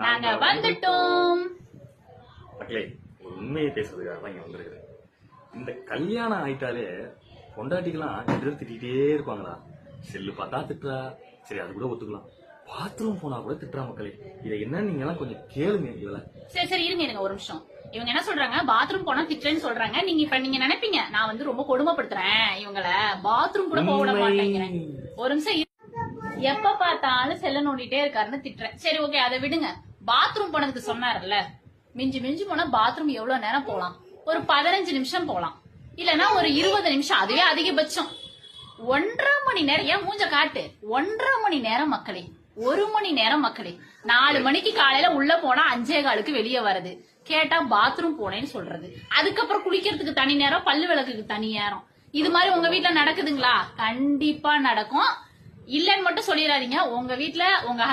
நாங்க வந்துட்டோம். மக்களே, ஒரு உண்மையை பேசுறதுக்காக தான் இங்க வந்திருக்கிறேன். இந்த கல்யாணம் ஆயிட்டாலே பொண்டாட்டிக்கெல்லாம் எதிர்த்து திட்டிகிட்டே இருப்பாங்களா? செல்லு பார்த்தா திட்டுறா, சரி அது கூட ஒத்துக்கலாம். பாத்ரூம் போனா கூட திட்டுறா. மக்களே, இதை என்ன நீங்க எல்லாம் கொஞ்சம் கேளுங்க. இதுல சரி இருங்க ஒரு நிமிஷம். இவங்க என்ன சொல்றாங்க, பாத்ரூம் போனா திட்டுறேன்னு சொல்றாங்க. நீங்க நினைப்பீங்க நான் வந்து ரொம்ப கொடுமைப்படுத்துறேன் இவங்கள, பாத்ரூம் கூட போக விட மாட்டேங்கிறேன். ஒரு நிமிஷம், எப்ப பார்த்தாலும் செல்ல நோண்டிட்டே இருக்காருன்னு திட்டுறேன். சரி ஓகே, அதை விடுங்க. பாத்ரூம் போனதுக்கு சொன்னார்ல, மிஞ்சி போனா பாத்ரூம் எவ்வளவு நேரம் போலாம்? ஒரு 15 நிமிஷம் போலாம், இல்லன்னா ஒரு 20 நிமிஷம், அதுவே அதிகபட்சம். 1.5 மணி நேரம். ஏன் மூஞ்ச காட்டு? 1.5 மணி நேரம் மக்களே, 1 மணி நேரம் மக்களே. 4 மணிக்கு காலையில உள்ள போனா 5:15 வெளியே வருது. கேட்டா பாத்ரூம் போனேன்னு சொல்றது. அதுக்கப்புறம் குளிக்கிறதுக்கு தனி நேரம், பல்லு விளக்குக்கு தனி நேரம். இது மாதிரி உங்க வீட்டுல நடக்குதுங்களா? கண்டிப்பா நடக்கும். இல்லன்னு மட்டும் சொல்லிடாதீங்க. உங்க வீட்டுல உங்க